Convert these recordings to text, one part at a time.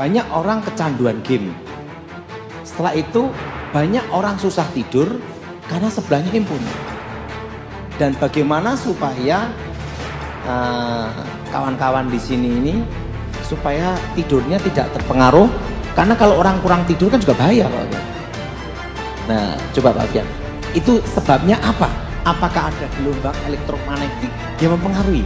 Banyak orang kecanduan game. Setelah itu banyak orang susah tidur karena sebelahnya handphone. Dan bagaimana supaya kawan-kawan di sini ini supaya tidurnya tidak terpengaruh, karena kalau orang kurang tidur kan juga bahaya Pak Fian. Nah, coba Pak Fian, itu sebabnya apa? Apakah ada gelombang elektromagnetik yang mempengaruhi?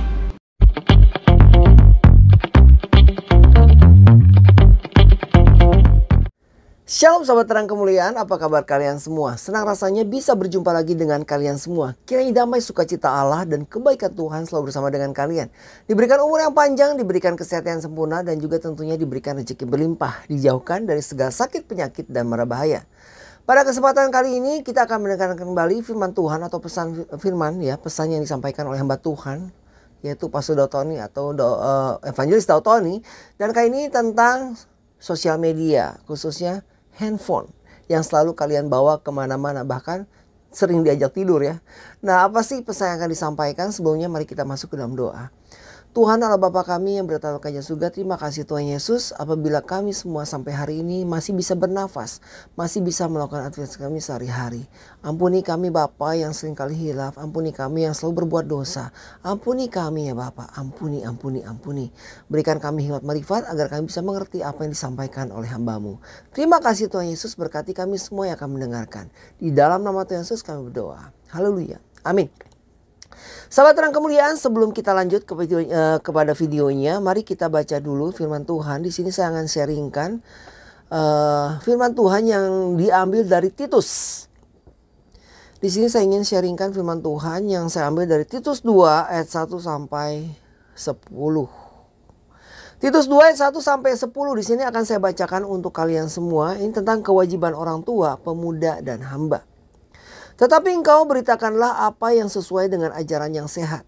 Shalom sahabat terang kemuliaan, apa kabar kalian semua? Senang rasanya bisa berjumpa lagi dengan kalian semua. Kiranya damai sukacita Allah dan kebaikan Tuhan selalu bersama dengan kalian. Diberikan umur yang panjang, diberikan kesehatan yang sempurna, dan juga tentunya diberikan rezeki berlimpah. Dijauhkan dari segala sakit, penyakit, dan mara bahaya. Pada kesempatan kali ini kita akan mendengarkan kembali firman Tuhan atau pesan firman, pesan yang disampaikan oleh hamba Tuhan, yaitu Pastor Dautoni atau Evangelis Dautoni. Dan kali ini tentang sosial media, khususnya handphone yang selalu kalian bawa kemana-mana, bahkan sering diajak tidur ya. Nah, apa sih pesan yang akan disampaikan? Sebelumnya mari kita masuk ke dalam doa. Tuhan Allah Bapa kami yang berada di kerajaan surga, terima kasih Tuhan Yesus apabila kami semua sampai hari ini masih bisa bernafas, masih bisa melakukan aktivitas kami sehari-hari. Ampuni kami Bapa yang sering kali hilaf, ampuni kami yang selalu berbuat dosa, ampuni kami ya Bapa, ampuni. Berikan kami hikmat marifat agar kami bisa mengerti apa yang disampaikan oleh hamba-Mu. Terima kasih Tuhan Yesus, berkati kami semua yang akan mendengarkan. Di dalam nama Tuhan Yesus kami berdoa. Haleluya. Amin. Sahabat terang kemuliaan, sebelum kita lanjut kepada videonya, mari kita baca dulu firman Tuhan. Di sini saya akan sharingkan firman Tuhan yang diambil dari Titus. Di sini saya ingin sharingkan firman Tuhan yang saya ambil dari Titus 2 ayat 1 sampai 10. Titus 2 ayat 1 sampai 10 di sini akan saya bacakan untuk kalian semua. Ini tentang kewajiban orang tua, pemuda dan hamba. Tetapi engkau beritakanlah apa yang sesuai dengan ajaran yang sehat.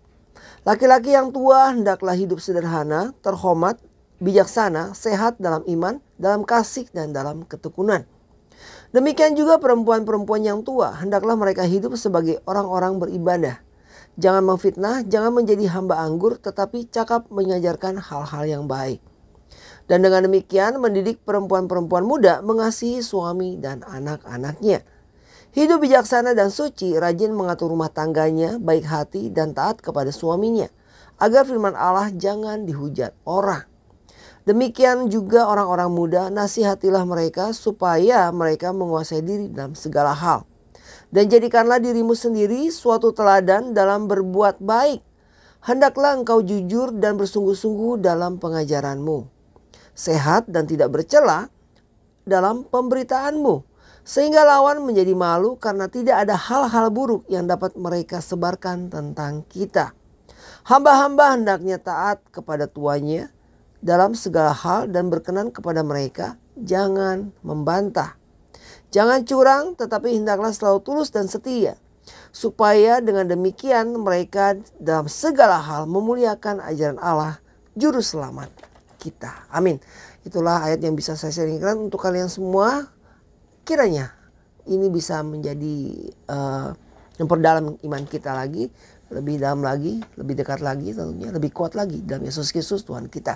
Laki-laki yang tua hendaklah hidup sederhana, terhormat, bijaksana, sehat dalam iman, dalam kasih dan dalam ketekunan. Demikian juga perempuan-perempuan yang tua, hendaklah mereka hidup sebagai orang-orang beribadah. Jangan memfitnah, jangan menjadi hamba anggur, tetapi cakap mengajarkan hal-hal yang baik. Dan dengan demikian mendidik perempuan-perempuan muda mengasihi suami dan anak-anaknya. Hidup bijaksana dan suci, rajin mengatur rumah tangganya, baik hati dan taat kepada suaminya, agar firman Allah jangan dihujat orang. Demikian juga orang-orang muda, nasihatilah mereka supaya mereka menguasai diri dalam segala hal. Dan jadikanlah dirimu sendiri suatu teladan dalam berbuat baik. Hendaklah engkau jujur dan bersungguh-sungguh dalam pengajaranmu, sehat dan tidak bercela dalam pemberitaanmu, sehingga lawan menjadi malu karena tidak ada hal-hal buruk yang dapat mereka sebarkan tentang kita. Hamba-hamba hendaknya taat kepada tuannya dalam segala hal dan berkenan kepada mereka, jangan membantah. Jangan curang, tetapi hendaklah selalu tulus dan setia, supaya dengan demikian mereka dalam segala hal memuliakan ajaran Allah, juru selamat kita. Amin. Itulah ayat yang bisa saya sharingkan untuk kalian semua. Kiranya ini bisa menjadi memperdalam iman kita lagi, lebih dalam lagi, lebih dekat lagi tentunya, lebih kuat lagi dalam Yesus Kristus Tuhan kita.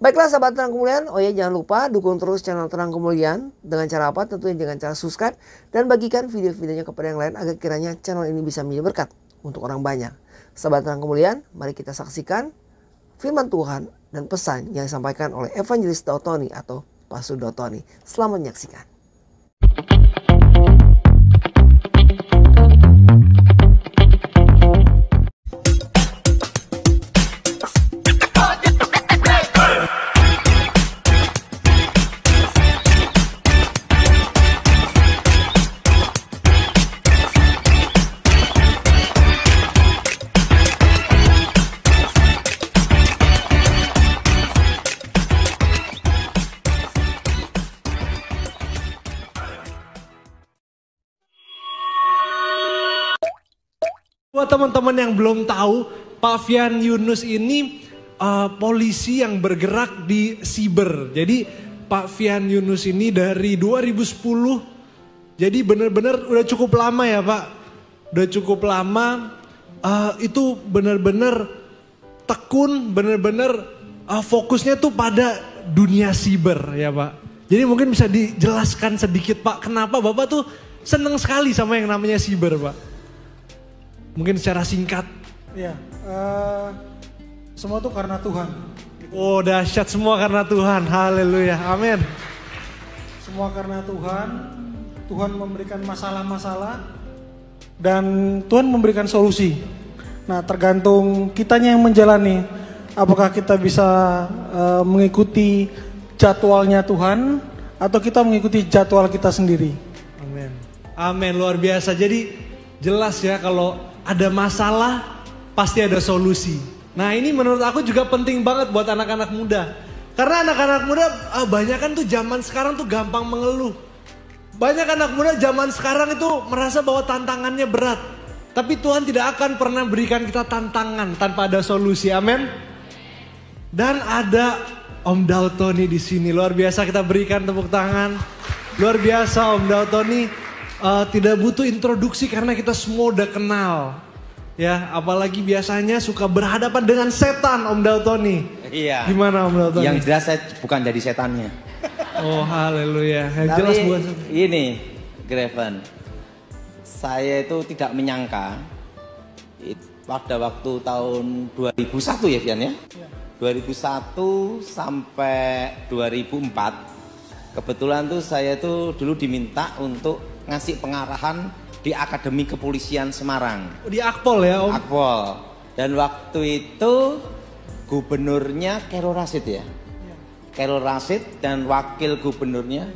Baiklah sahabat terang kemuliaan, jangan lupa dukung terus channel terang kemuliaan dengan cara apa? Tentunya dengan cara subscribe dan bagikan video-videonya kepada yang lain agar kiranya channel ini bisa menjadi berkat untuk orang banyak. Sahabat terang kemuliaan, mari kita saksikan firman Tuhan dan pesan yang disampaikan oleh Evangelis Dautoni atau Pastor Dautoni. Selamat menyaksikan. Buat teman-teman yang belum tahu, Pak Fian Yunus ini polisi yang bergerak di siber. Jadi Pak Fian Yunus ini dari 2010, jadi benar-benar udah cukup lama ya Pak. Udah cukup lama, itu benar-benar tekun, benar-benar fokusnya tuh pada dunia siber ya Pak. Jadi mungkin bisa dijelaskan sedikit Pak, kenapa Bapak tuh seneng sekali sama yang namanya siber Pak? Mungkin secara singkat. Ya, semua tuh karena Tuhan. Oh dahsyat, semua karena Tuhan, haleluya, amin. Semua karena Tuhan, Tuhan memberikan masalah-masalah dan Tuhan memberikan solusi. Nah tergantung kitanya yang menjalani, apakah kita bisa mengikuti jadwalnya Tuhan atau kita mengikuti jadwal kita sendiri. Amin. Amin, luar biasa. Jadi jelas ya kalau ada masalah pasti ada solusi. Nah ini menurut aku juga penting banget buat anak-anak muda. Karena anak-anak muda banyak kan tuh zaman sekarang tuh gampang mengeluh. Banyak anak muda zaman sekarang itu merasa bahwa tantangannya berat. Tapi Tuhan tidak akan pernah berikan kita tantangan tanpa ada solusi, amin. Dan ada Om Dautoni di sini, luar biasa, kita berikan tepuk tangan. Luar biasa Om Dautoni, tidak butuh introduksi karena kita semua udah kenal. Ya, apalagi biasanya suka berhadapan dengan setan Om Dautoni. Iya. Gimana Om Dautoni? Yang jelas saya bukan jadi setannya. Oh haleluya. Yang Tapi jelas bukan. ini, Graven, saya itu tidak menyangka pada waktu tahun 2001 ya Fian ya? 2001 sampai 2004, kebetulan tuh saya tuh dulu diminta untuk ngasih pengarahan di Akademi Kepolisian Semarang. Di Akpol ya Om? Akpol. Dan waktu itu gubernurnya Khairul Rasyid ya? Khairul Rasyid dan wakil gubernurnya,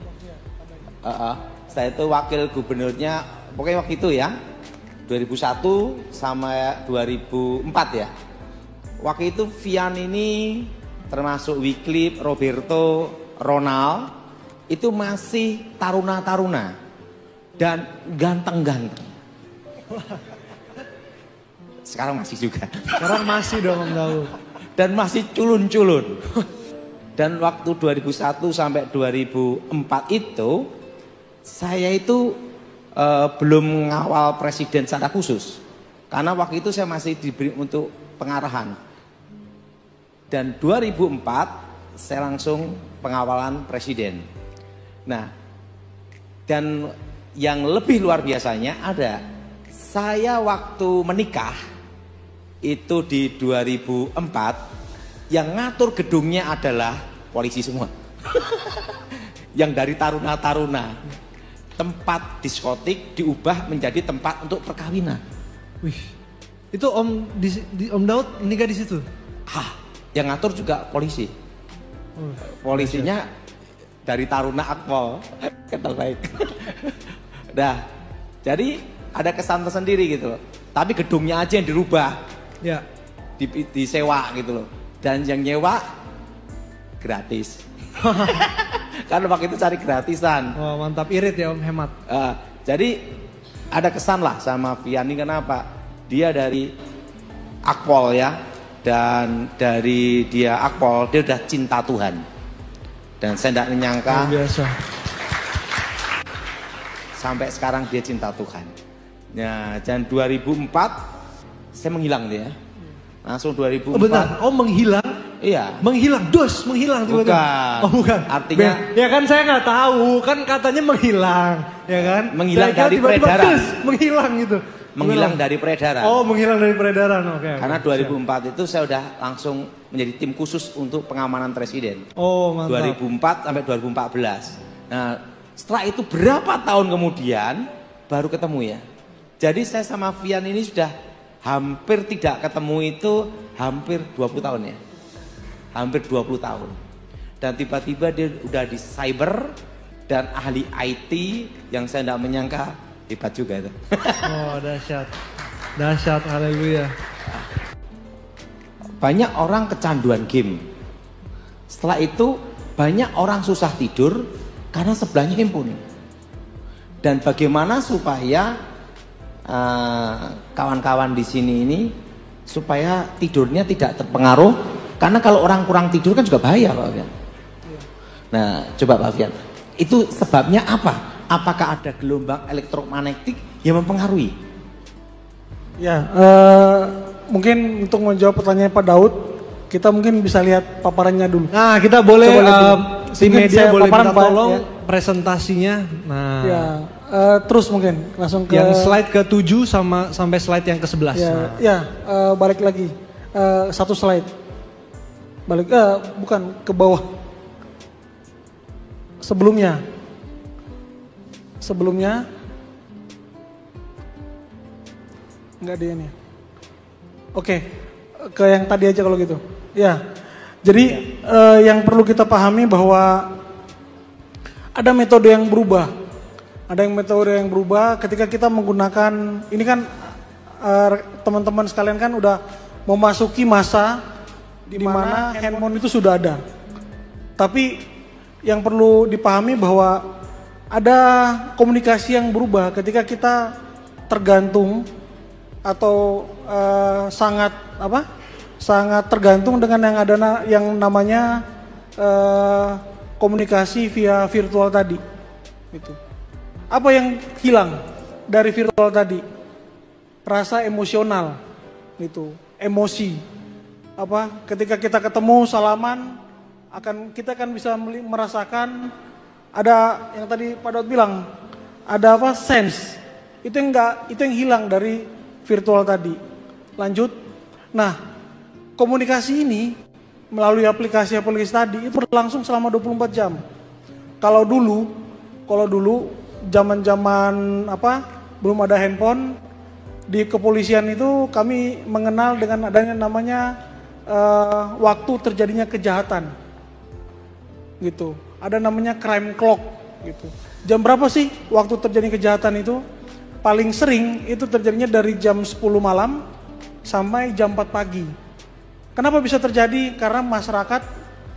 saya itu wakil gubernurnya, pokoknya waktu itu ya, 2001 sama 2004 ya. Waktu itu Fian ini termasuk Wycliffe, Roberto, Ronald, itu masih taruna-taruna. Dan ganteng-ganteng. Sekarang masih juga. Sekarang masih dong Om Daud. Dan masih culun-culun. Dan waktu 2001 sampai 2004 itu, saya itu belum mengawal presiden secara khusus. Karena waktu itu saya masih diberi untuk pengarahan. Dan 2004 saya langsung pengawalan presiden. Nah, dan yang lebih luar biasanya ada, saya waktu menikah itu di 2004, yang ngatur gedungnya adalah polisi semua. Yang dari taruna-taruna, tempat diskotik diubah menjadi tempat untuk perkawinan. Wih, itu Om Daud menikah di situ? Yang ngatur juga polisi. Polisinya dari taruna Akpol. Kenal baik. Nah, jadi ada kesan tersendiri gitu loh. Tapi gedungnya aja yang dirubah. Ya. Disewa gitu loh. Dan yang nyewa gratis. Karena waktu itu cari gratisan. Oh mantap, irit ya Om, hemat. Jadi ada kesan lah sama Vianney, kenapa? Dia dari Akpol ya. Dan dari dia Akpol, dia udah cinta Tuhan. Dan saya tidak menyangka. Luar biasa. Sampai sekarang dia cinta Tuhan. Nah, dan 2004 saya menghilang dia. Langsung 2004. Oh bentar, menghilang? Iya. Menghilang, menghilang tiba-tiba. Bukan. Oh bukan. Artinya ya kan saya nggak tahu, kan katanya menghilang, ya kan? Menghilang dari tiba-tiba, peredaran. Menghilang gitu. Menghilang dari peredaran. Oh, menghilang dari peredaran. Oke. Karena 2004 itu saya udah langsung menjadi tim khusus untuk pengamanan presiden. Oh, mantap. 2004 sampai 2014. Nah, setelah itu berapa tahun kemudian baru ketemu ya. Jadi saya sama Vian ini sudah hampir tidak ketemu itu hampir 20 tahun ya. Hampir 20 tahun. Dan tiba-tiba dia udah di cyber dan ahli IT yang saya tidak menyangka, hebat juga itu. Oh, dahsyat. Dahsyat, haleluya. Banyak orang kecanduan game. Setelah itu banyak orang susah tidur karena sebelahnya handphone. Dan bagaimana supaya kawan-kawan di sini ini supaya tidurnya tidak terpengaruh, karena kalau orang kurang tidur kan juga bahaya Pak Fian. Nah, coba Pak Fian, itu sebabnya apa? Apakah ada gelombang elektromagnetik yang mempengaruhi? Ya, mungkin untuk menjawab pertanyaan Pak Daud, Kita mungkin bisa lihat paparannya dulu. Nah, kita boleh Coba lihat dulu. tim Mungkin media saya boleh paparan, minta Pak, tolong ya. presentasinya. Nah, Ya, terus mungkin langsung ke yang slide ke-7 sampai slide yang ke-11. Ya, Nah. ya, balik lagi. Satu slide. Balik bukan ke bawah. Sebelumnya. Enggak dia nih. Oke. Ke yang tadi aja kalau gitu. Ya. Jadi yang perlu kita pahami bahwa ada metode yang berubah. Ada yang metode yang berubah ketika kita menggunakan, ini kan teman-teman sekalian kan udah memasuki masa di mana handphone itu sudah ada. Tapi yang perlu dipahami bahwa ada komunikasi yang berubah ketika kita tergantung atau sangat tergantung dengan yang namanya komunikasi via virtual tadi. Gitu. Apa yang hilang dari virtual tadi? Rasa emosional, gitu, emosi. Ketika kita ketemu salaman, kita akan bisa merasakan ada yang tadi Pak Daud bilang, ada sense. Itu yang hilang dari virtual tadi. Lanjut. Nah, komunikasi ini melalui aplikasi-aplikasi tadi itu berlangsung selama 24 jam. Kalau dulu zaman-zaman belum ada handphone, di kepolisian itu kami mengenal dengan adanya namanya waktu terjadinya kejahatan. Gitu. Ada namanya crime clock gitu. Jam berapa sih waktu terjadi kejahatan itu? Paling sering itu terjadinya dari jam 10 malam sampai jam 4 pagi. Kenapa bisa terjadi? Karena masyarakat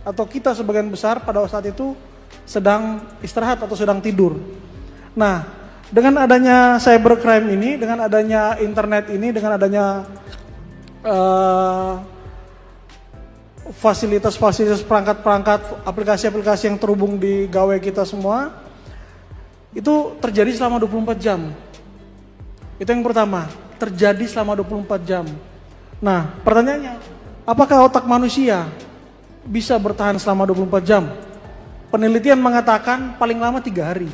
atau kita sebagian besar pada saat itu sedang istirahat atau sedang tidur. Nah, dengan adanya cybercrime ini, dengan adanya internet ini, dengan adanya fasilitas-fasilitas perangkat-perangkat aplikasi-aplikasi yang terhubung di gawe kita semua, itu terjadi selama 24 jam. Itu yang pertama, terjadi selama 24 jam. Nah, pertanyaannya, apakah otak manusia bisa bertahan selama 24 jam? Penelitian mengatakan paling lama 3 hari.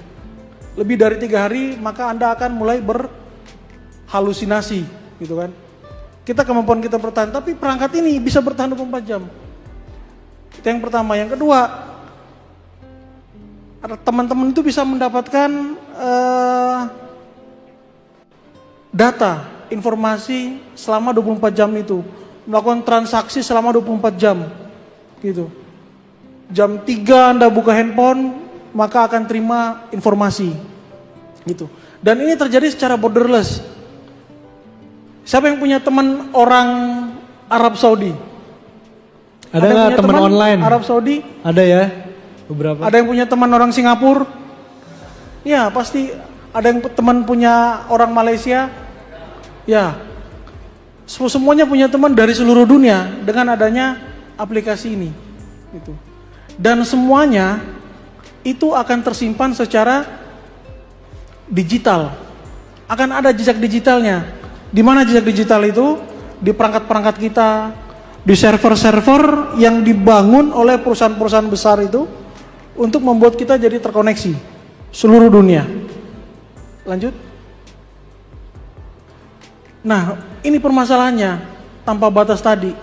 Lebih dari 3 hari, maka Anda akan mulai berhalusinasi, gitu kan. Kemampuan kita bertahan, tapi perangkat ini bisa bertahan 24 jam. Itu yang pertama. Yang kedua, teman-teman itu bisa mendapatkan data, informasi selama 24 jam itu. Melakukan transaksi selama 24 jam. Gitu. Jam 3 Anda buka handphone, maka akan terima informasi. Gitu. Dan ini terjadi secara borderless. Siapa yang punya teman orang Arab Saudi? Ada nggak teman online? Arab Saudi? Ada ya, beberapa. Ada yang punya teman orang Singapura? Ya, pasti. Ada yang teman punya orang Malaysia? Ya. Semuanya punya teman dari seluruh dunia dengan adanya aplikasi ini. Gitu. Dan semuanya itu akan tersimpan secara digital. Akan ada jejak digitalnya. Di mana jejak digital itu? Di perangkat-perangkat kita, di server-server yang dibangun oleh perusahaan-perusahaan besar itu untuk membuat kita jadi terkoneksi seluruh dunia. Lanjut. Nah, ini permasalahannya tanpa batas tadi.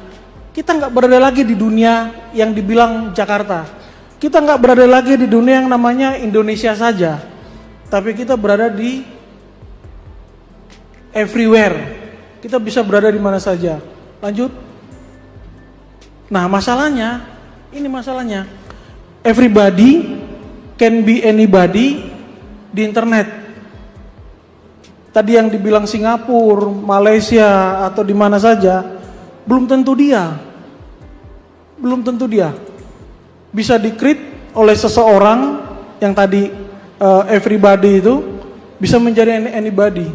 Kita nggak berada lagi di dunia yang dibilang Jakarta. Kita nggak berada lagi di dunia yang namanya Indonesia saja. Tapi kita berada di everywhere. Kita bisa berada di mana saja. Lanjut. Nah, masalahnya, ini masalahnya. Everybody can be anybody di internet. Tadi yang dibilang Singapura, Malaysia, atau di mana saja, belum tentu dia. Belum tentu dia. Bisa di-create oleh seseorang yang tadi everybody itu bisa menjadi anybody.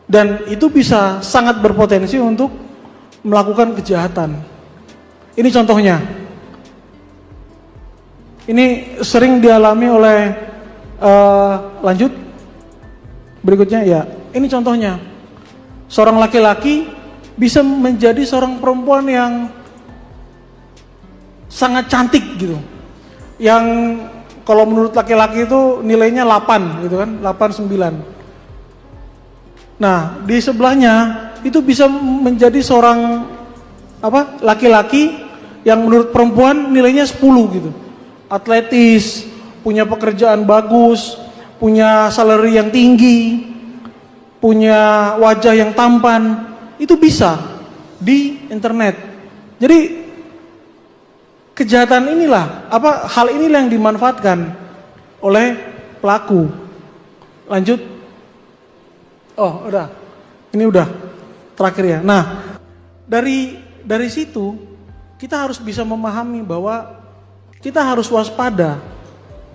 Dan itu bisa sangat berpotensi untuk melakukan kejahatan. Ini contohnya. Ini sering dialami oleh lanjut. Berikutnya ya. Ini contohnya. Seorang laki-laki bisa menjadi seorang perempuan yang sangat cantik gitu. Yang kalau menurut laki-laki itu nilainya 8 gitu kan, 8, 9. Nah, di sebelahnya itu bisa menjadi seorang laki-laki yang menurut perempuan nilainya 10 gitu. Atletis, punya pekerjaan bagus, punya salary yang tinggi, punya wajah yang tampan, itu bisa di internet. Jadi kejahatan inilah, hal inilah yang dimanfaatkan oleh pelaku. Lanjut. Oh, udah. Ini udah terakhir ya. Nah, dari situ kita harus bisa memahami bahwa kita harus waspada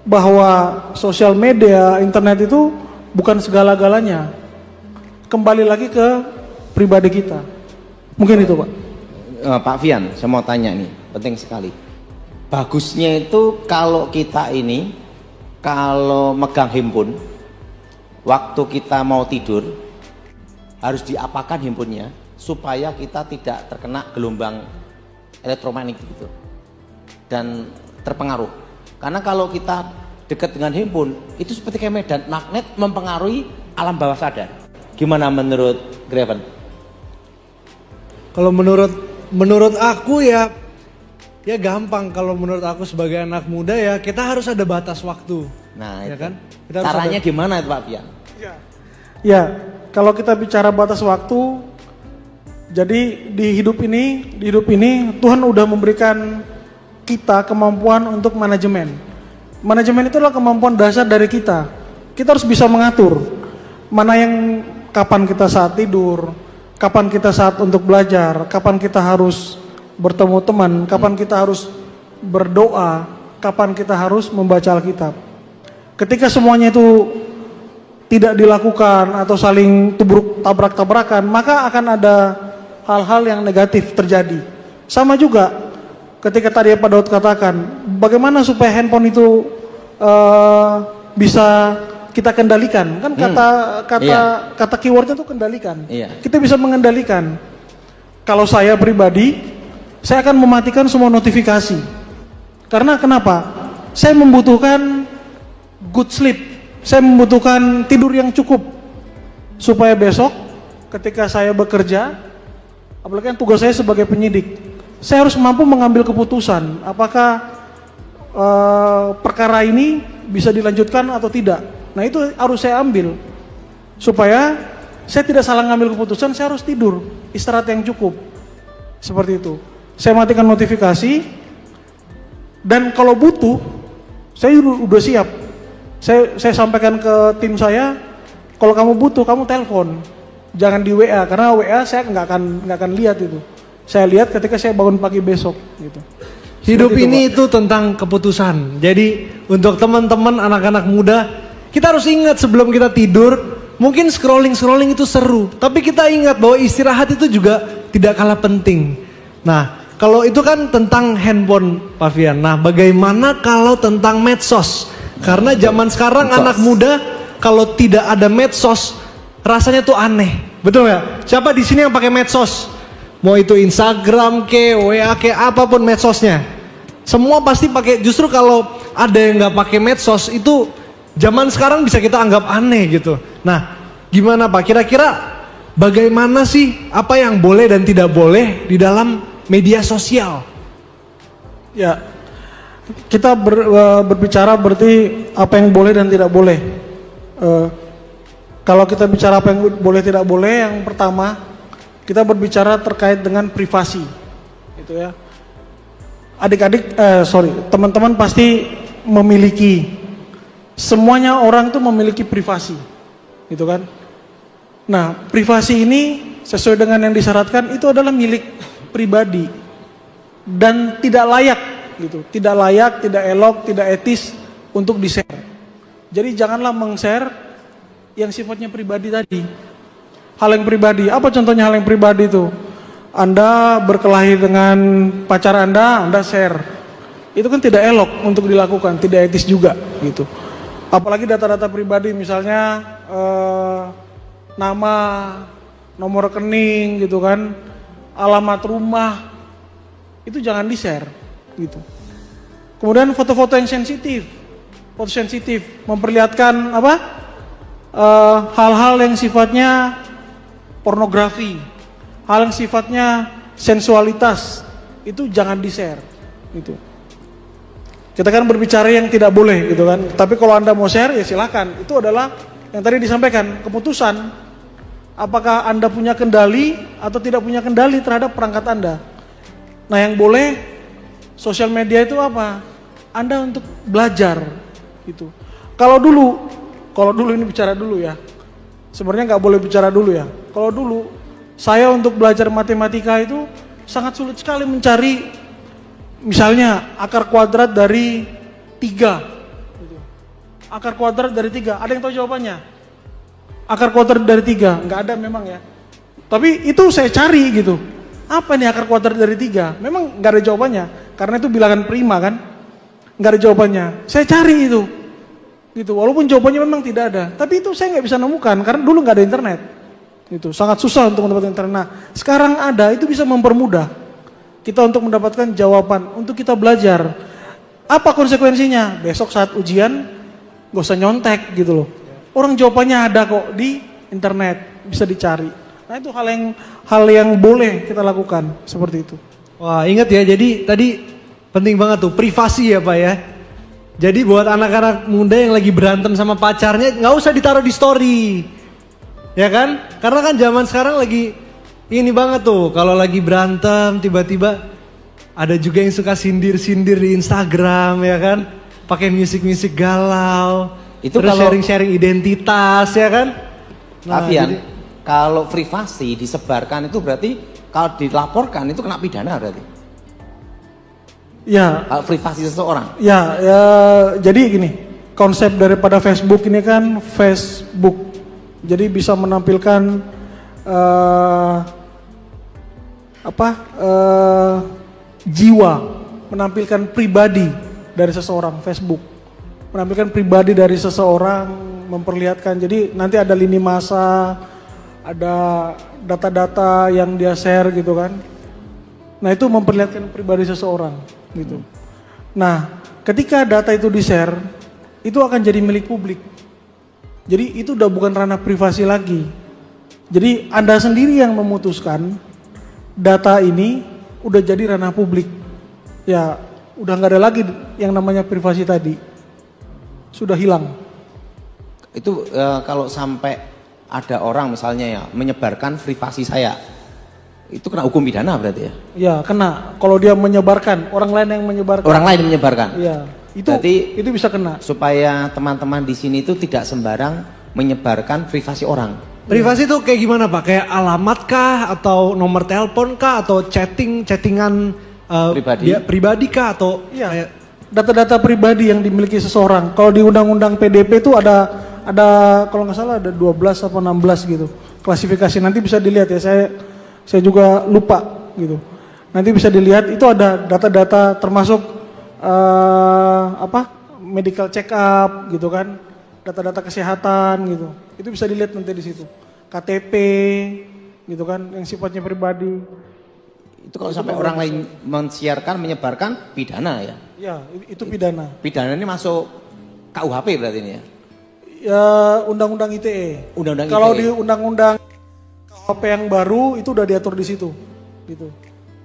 bahwa sosial media, internet itu bukan segala-galanya. Kembali lagi ke pribadi kita. Mungkin itu, Pak. Pak Fian, saya mau tanya nih, penting sekali. Bagusnya itu kalau kita ini, kalau megang handphone, waktu kita mau tidur, harus diapakan handphonenya, supaya kita tidak terkena gelombang elektromagnetik gitu, dan terpengaruh. Karena kalau kita dekat dengan handphone, itu seperti kayak medan magnet mempengaruhi alam bawah sadar. Gimana menurut Graven? Kalau menurut aku ya gampang. Kalau menurut aku sebagai anak muda ya kita harus ada batas waktu. Nah, ya itu. kan? Caranya gimana itu Pak Fian? Ya, kalau kita bicara batas waktu, jadi di hidup ini Tuhan udah memberikan kita kemampuan untuk manajemen. Manajemen itu adalah kemampuan dasar dari kita. Kita harus bisa mengatur mana yang kapan kita saat tidur, kapan kita saat untuk belajar, kapan kita harus bertemu teman, kapan kita harus berdoa, kapan kita harus membaca Alkitab. Ketika semuanya itu tidak dilakukan atau saling tabrak-tabrakan, maka akan ada hal-hal yang negatif terjadi. Sama juga ketika tadi Pak Daud katakan, bagaimana supaya handphone itu bisa kita kendalikan? Kan kata keywordnya itu kendalikan. Iya. Kita bisa mengendalikan. Kalau saya pribadi, saya akan mematikan semua notifikasi. Karena kenapa? Saya membutuhkan good sleep. Saya membutuhkan tidur yang cukup. Supaya besok ketika saya bekerja, apalagi kan tugas saya sebagai penyidik, saya harus mampu mengambil keputusan. Apakah perkara ini bisa dilanjutkan atau tidak. Nah itu harus saya ambil. Supaya saya tidak salah ngambil keputusan, saya harus tidur. Istirahat yang cukup. Seperti itu. Saya matikan notifikasi, dan kalau butuh, saya udah siap. Saya sampaikan ke tim saya, kalau kamu butuh, kamu telepon, jangan di WA, karena WA saya nggak akan lihat itu. Saya lihat ketika saya bangun pagi besok. Gitu. Hidup ini itu tentang keputusan. Jadi untuk teman-teman anak-anak muda, kita harus ingat sebelum kita tidur, mungkin scrolling itu seru, tapi kita ingat bahwa istirahat itu juga tidak kalah penting. Nah, kalau itu kan tentang handphone, Pak Fian. Nah, bagaimana kalau tentang medsos? Karena zaman sekarang anak muda kalau tidak ada medsos rasanya tuh aneh. Betul ya? Siapa di sini yang pakai medsos? Mau itu Instagram ke, WA ke, apapun medsosnya. Semua pasti pakai. Justru kalau ada yang nggak pakai medsos itu zaman sekarang bisa kita anggap aneh gitu. Nah, gimana Pak? Kira-kira bagaimana sih apa yang boleh dan tidak boleh di dalam media sosial? Ya, kita berbicara berarti apa yang boleh dan tidak boleh. Kalau kita bicara apa yang boleh tidak boleh, yang pertama kita berbicara terkait dengan privasi, gitu ya. Adik-adik, teman-teman pasti memiliki, semuanya orang tuh memiliki privasi, gitu kan. Nah, privasi ini sesuai dengan yang disyaratkan itu adalah milik pribadi dan tidak layak, gitu. Tidak layak, tidak elok, tidak etis untuk di-share. Jadi janganlah meng-share yang sifatnya pribadi tadi. Hal yang pribadi, apa contohnya hal yang pribadi itu? Anda berkelahi dengan pacar Anda share. Itu kan tidak elok untuk dilakukan, tidak etis juga, gitu. Apalagi data-data pribadi, misalnya nama, nomor rekening, gitu kan, alamat rumah, itu jangan di-share. gitu. Kemudian foto-foto yang sensitif, foto sensitif memperlihatkan apa? Hal-hal yang sifatnya pornografi, hal yang sifatnya sensualitas, itu jangan di-share gitu. Kita kan berbicara yang tidak boleh gitu kan. Tapi kalau Anda mau share ya silakan. Itu adalah yang tadi disampaikan, keputusan apakah Anda punya kendali atau tidak punya kendali terhadap perangkat Anda. Nah, yang boleh sosial media itu apa? Anda untuk belajar gitu. Kalau dulu ini bicara dulu ya. Sebenarnya nggak boleh bicara dulu ya. Kalau dulu saya untuk belajar matematika itu sangat sulit sekali mencari misalnya akar kuadrat dari 3. Akar kuadrat dari 3. Ada yang tahu jawabannya? Akar kuadrat dari 3? Nggak ada memang ya. Tapi itu saya cari gitu. Apa nih akar kuadrat dari 3? Memang nggak ada jawabannya. Karena itu bilangan prima kan. Nggak ada jawabannya. Saya cari itu. Gitu. Walaupun jawabannya memang tidak ada. Tapi itu saya nggak bisa nemukan. Karena dulu nggak ada internet. Itu sangat susah untuk mendapatkan internet. Nah, sekarang ada, itu bisa mempermudah kita untuk mendapatkan jawaban, untuk kita belajar. Apa konsekuensinya? Besok saat ujian, gak usah nyontek gitu loh. Orang jawabannya ada kok di internet, bisa dicari. Nah, itu hal yang boleh kita lakukan, seperti itu. Wah, ingat ya, jadi tadi penting banget tuh, privasi ya Pak ya. Jadi buat anak-anak muda yang lagi berantem sama pacarnya, gak usah ditaruh di story. Ya kan? Karena kan zaman sekarang lagi ini banget tuh, kalau lagi berantem tiba-tiba ada juga yang suka sindir-sindir di Instagram ya kan, pakai musik-musik galau, itu terus sharing-sharing identitas ya kan. Nah, Alfian, kalau privasi disebarkan itu berarti kalau dilaporkan itu kena pidana berarti? Ya. Kalau privasi seseorang? Ya, jadi gini, konsep daripada Facebook ini kan Facebook, jadi bisa menampilkan jiwa, menampilkan pribadi dari seseorang. Facebook menampilkan pribadi dari seseorang, memperlihatkan. Jadi nanti ada lini masa, ada data-data yang dia share gitu kan. Nah, itu memperlihatkan pribadi seseorang gitu. Nah, ketika data itu di-share, itu akan jadi milik publik. Jadi itu udah bukan ranah privasi lagi. Jadi Anda sendiri yang memutuskan data ini udah jadi ranah publik. Ya, udah nggak ada lagi yang namanya privasi tadi. Sudah hilang. Itu kalau sampai ada orang misalnya ya menyebarkan privasi saya, itu kena hukum pidana berarti ya? Ya, kena. Kalau dia menyebarkan, orang lain yang menyebarkan. Orang lain yang menyebarkan? Iya. Berarti itu bisa kena. Supaya teman-teman di sini itu tidak sembarang menyebarkan privasi orang. Privasi itu kayak gimana Pak? Kayak alamat kah atau nomor telepon kah atau chattingan pribadi kah atau iya. Data-data pribadi yang dimiliki seseorang. Kalau di undang-undang PDP itu ada kalau nggak salah ada 12 atau 16 gitu. Klasifikasi nanti bisa dilihat ya. Saya juga lupa gitu. Nanti bisa dilihat itu ada data-data termasuk medical check up gitu kan, data-data kesehatan gitu, itu bisa dilihat nanti di situ, KTP gitu kan, yang sifatnya pribadi. Itu kalau sampai orang lain mensiarkan, menyebarkan, pidana ya? Ya, itu pidana. Pidana ini masuk KUHP berarti ini ya? Ya, Undang-Undang ITE. Undang-Undang Kalau ITE. di Undang-Undang KUHP yang baru itu udah diatur di situ, gitu.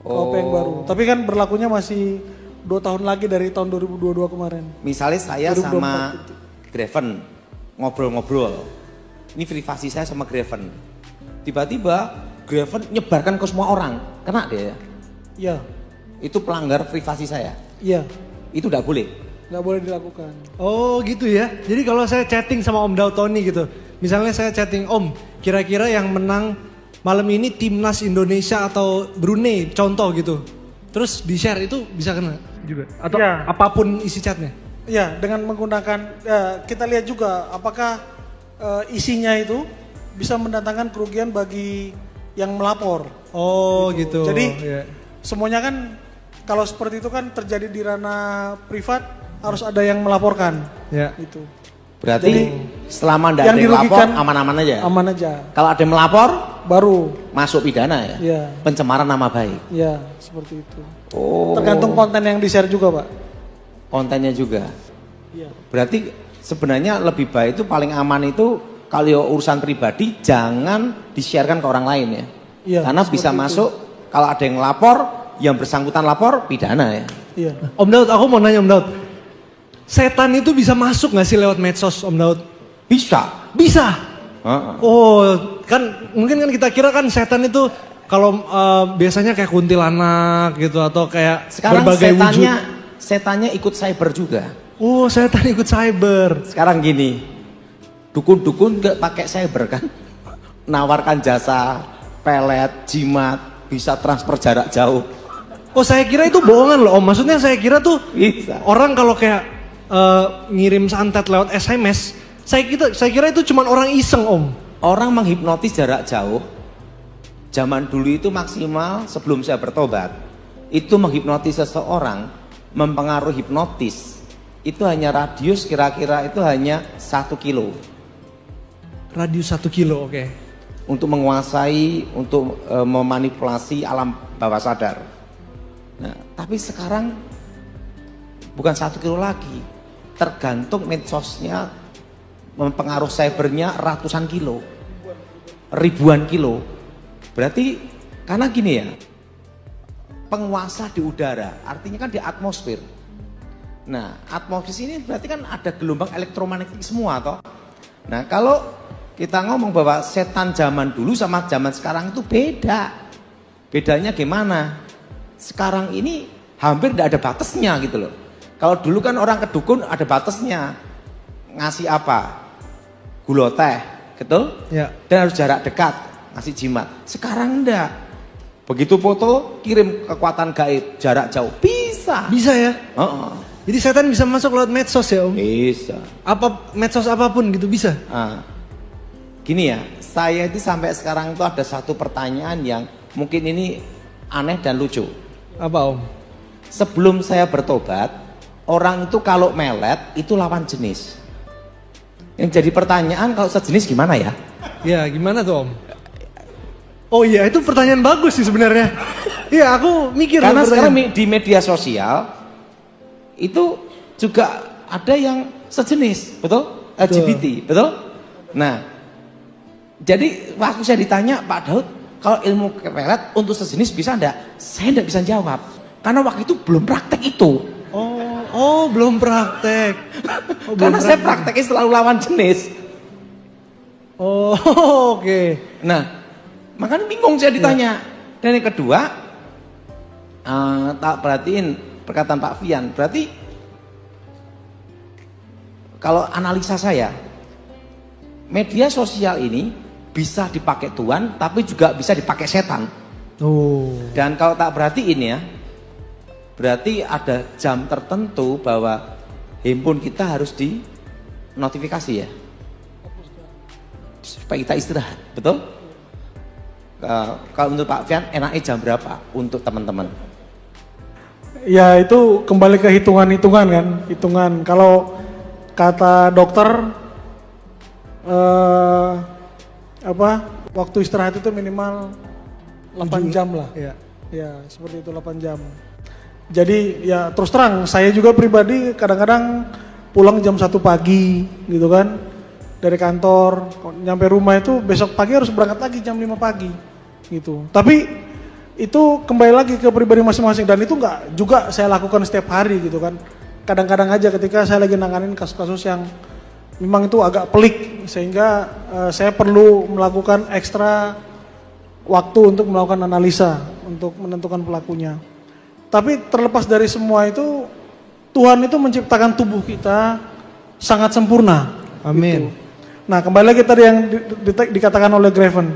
KUHP yang baru. Tapi kan berlakunya masih 2 tahun lagi dari tahun 2022 kemarin. Misalnya saya 2024 sama itu. Graven ngobrol-ngobrol. Ini privasi saya sama Graven. Tiba-tiba Graven nyebarkan ke semua orang. Kena dia ya? Iya. Itu pelanggar privasi saya? Iya. Itu tidak boleh? Nggak boleh dilakukan. Oh gitu ya. Jadi kalau saya chatting sama Om Dautoni gitu. Misalnya saya chatting, Om, kira-kira yang menang malam ini timnas Indonesia atau Brunei, contoh gitu. Terus di-share itu bisa kena juga? Atau ya, apapun isi chatnya? Ya, dengan menggunakan, kita lihat juga apakah isinya itu bisa mendatangkan kerugian bagi yang melapor. Oh gitu. Jadi yeah. Semuanya kan kalau seperti itu kan terjadi di ranah privat harus ada yang melaporkan. Ya. Gitu. Berarti jadi, selama tidak ada yang melapor aman-aman aja? Aman aja. Kalau ada yang melapor baru masuk pidana ya? Ya. Pencemaran nama baik? Ya, seperti itu. Oh. Tergantung konten yang di-share juga, Pak. Kontennya juga. Iya. Berarti sebenarnya lebih baik itu paling aman itu kalau urusan pribadi jangan di-sharekan ke orang lain ya. Iya, Karena bisa itu. masuk kalau ada yang lapor, yang bersangkutan lapor pidana ya. Iya. Om Daud, aku mau nanya Om Daud. Setan itu bisa masuk nggak sih lewat medsos Om Daud? Bisa. Bisa. Heeh. Oh, kan mungkin kan kita kira kan setan itu kalau biasanya kayak kuntilanak gitu atau kayak Sekarang berbagai wujud. setannya ikut cyber juga. Oh, setan ikut cyber. Sekarang gini, dukun-dukun nggak pakai cyber kan? Nawarkan jasa pelet, jimat, bisa transfer jarak jauh. Oh, saya kira itu bohongan loh Om. Maksudnya saya kira tuh Bisa. orang kalau kayak ngirim santet lewat SMS, saya kira itu cuma orang iseng Om. Orang menghipnotis jarak jauh. Zaman dulu itu maksimal sebelum saya bertobat. Itu menghipnotis seseorang, mempengaruhi hipnotis. Itu hanya radius kira-kira itu hanya 1 kilo. Radius 1 kilo, oke. Untuk menguasai, untuk memanipulasi alam bawah sadar. Nah, tapi sekarang bukan 1 kilo lagi. Tergantung medsosnya, mempengaruhi cybernya ratusan kilo. Ribuan kilo. Berarti karena gini ya, penguasa di udara, artinya kan di atmosfer. Nah, atmosfer ini berarti kan ada gelombang elektromagnetik semua toh. Nah, kalau kita ngomong bahwa setan zaman dulu sama zaman sekarang itu beda. Bedanya gimana? Sekarang ini hampir tidak ada batasnya gitu loh. Kalau dulu kan orang ke dukun ada batasnya. Ngasih apa? Gula teh, betul? Ya. Dan harus jarak dekat, ngasih jimat. Sekarang enggak. Begitu foto, kirim kekuatan gaib, jarak jauh. Bisa. Bisa ya? Heeh. Jadi setan bisa masuk lewat medsos ya Om? Bisa. Apa medsos apapun gitu bisa? Ah. Gini ya, saya itu sampai sekarang itu ada satu pertanyaan yang mungkin ini aneh dan lucu. Apa Om? Sebelum saya bertobat, orang itu kalau melet itu lawan jenis. Yang jadi pertanyaan kalau sejenis gimana ya? Ya gimana tuh Om? Oh iya itu pertanyaan bagus sih sebenarnya. Iya aku mikir. Karena loh sekarang pertanyaan. di media sosial itu juga ada yang sejenis, betul? LGBT, betul? Nah, jadi waktu saya ditanya Pak Daud, kalau ilmu kepelet untuk sejenis bisa enggak? Saya enggak bisa jawab. Karena waktu itu belum praktek itu. Oh belum praktek. Oh, Karena belum saya prakteknya selalu lawan jenis. Oh oke. Nah, makanya bingung saya ditanya. Dan yang kedua, tak perhatiin perkataan Pak Fian. Berarti kalau analisa saya, media sosial ini bisa dipakai Tuhan, tapi juga bisa dipakai setan. Oh. Dan kalau tak perhatiin ya, berarti ada jam tertentu bahwa handphone kita harus di notifikasi ya, supaya kita istirahat, betul? Kalau menurut Pak Fian, enaknya jam berapa untuk teman-teman? Ya itu kembali ke hitungan-hitungan kan, hitungan. Kalau kata dokter waktu istirahat itu minimal 8 jam lah. Ya. Ya seperti itu 8 jam. Jadi ya terus terang saya juga pribadi kadang-kadang pulang jam 1 pagi gitu kan dari kantor, nyampe rumah itu besok pagi harus berangkat lagi jam 5 pagi gitu. Tapi itu kembali lagi ke pribadi masing-masing dan itu nggak juga saya lakukan setiap hari gitu kan. Kadang-kadang aja ketika saya lagi nanganin kasus-kasus yang memang itu agak pelik sehingga saya perlu melakukan ekstra waktu untuk melakukan analisa untuk menentukan pelakunya. Tapi terlepas dari semua itu, Tuhan itu menciptakan tubuh kita sangat sempurna. Amin. Gitu. Nah kembali lagi tadi yang dikatakan oleh Graven.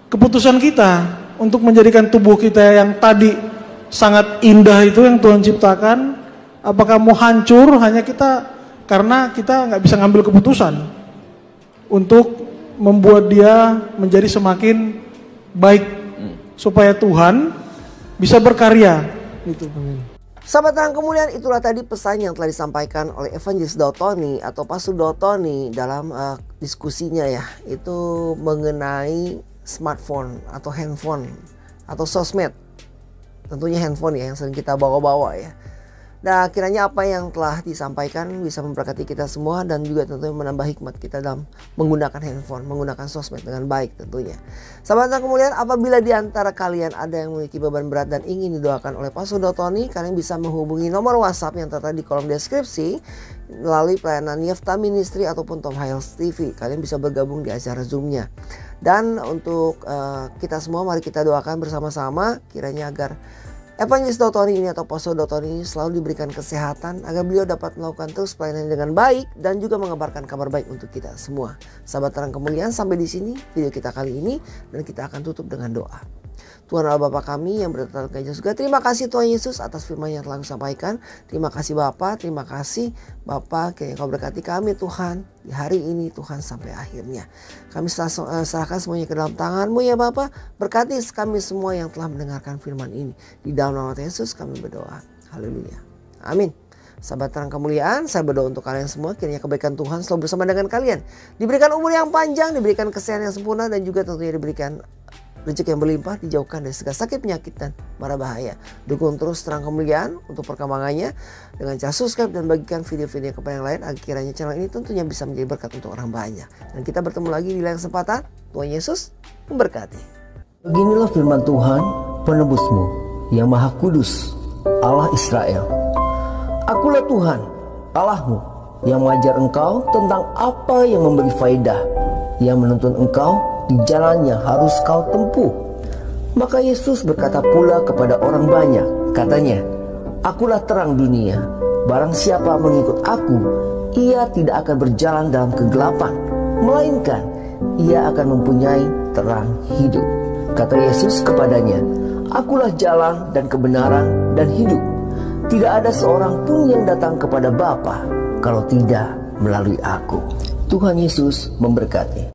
Keputusan kita untuk menjadikan tubuh kita yang tadi sangat indah itu yang Tuhan ciptakan, apakah mau hancur hanya kita karena kita nggak bisa ngambil keputusan untuk membuat dia menjadi semakin baik supaya Tuhan bisa berkarya gitu. Sahabat Terang Kemuliaan, itulah tadi pesan yang telah disampaikan oleh Evangelis Daud Tony atau Pastor Daud Tony dalam diskusinya ya, itu mengenai smartphone atau handphone atau sosmed. tentunya handphone ya yang sering kita bawa-bawa ya. Nah, kiranya apa yang telah disampaikan bisa memberkati kita semua dan juga tentunya menambah hikmat kita dalam menggunakan handphone, menggunakan sosmed dengan baik tentunya. Sahabat yang kemuliaan, apabila di antara kalian ada yang memiliki beban berat dan ingin didoakan oleh Pastor Dotoni, kalian bisa menghubungi nomor WhatsApp yang tertera di kolom deskripsi melalui pelayanan Yefta Ministry ataupun Tom Hiles TV. Kalian bisa bergabung di acara Zoom-nya. Dan untuk kita semua, mari kita doakan bersama-sama kiranya agar Evangelis Dotoni ini atau Pastor Dotoni ini selalu diberikan kesehatan agar beliau dapat melakukan terus pelayanan dengan baik dan juga mengabarkan kabar baik untuk kita semua. Sahabat terang kemuliaan, sampai di sini video kita kali ini dan kita akan tutup dengan doa. Tuhan Allah Bapa kami yang berada di surga, terima kasih Tuhan Yesus atas firman yang telah disampaikan. Terima kasih Bapa, terima kasih Bapa, kiranya Kau berkati kami Tuhan di hari ini Tuhan sampai akhirnya. Kami serahkan semuanya ke dalam tangan-Mu ya Bapa. Berkati kami semua yang telah mendengarkan firman ini. Di dalam nama Yesus kami berdoa. Haleluya. Amin. Sahabat terang kemuliaan, saya berdoa untuk kalian semua kiranya kebaikan Tuhan selalu bersama dengan kalian. Diberikan umur yang panjang, diberikan kesehatan yang sempurna dan juga tentunya diberikan rezeki yang berlimpah, dijauhkan dari segala sakit, penyakit, dan mara bahaya. Dukung terus terang kemuliaan untuk perkembangannya dengan cara subscribe dan bagikan video-video kepada yang lain agar kiranya channel ini tentunya bisa menjadi berkat untuk orang banyak. Dan kita bertemu lagi di lain kesempatan. Tuhan Yesus memberkati. Beginilah firman Tuhan, penebusmu yang maha kudus, Allah Israel. Akulah Tuhan, Allahmu, yang mengajar engkau tentang apa yang memberi faedah, yang menuntun engkau di jalan yang harus kau tempuh. Maka Yesus berkata pula kepada orang banyak, katanya, Akulah terang dunia, barang siapa mengikut aku, ia tidak akan berjalan dalam kegelapan, melainkan ia akan mempunyai terang hidup. Kata Yesus kepadanya, Akulah jalan dan kebenaran dan hidup. Tidak ada seorang pun yang datang kepada Bapa kalau tidak melalui aku. Tuhan Yesus memberkati.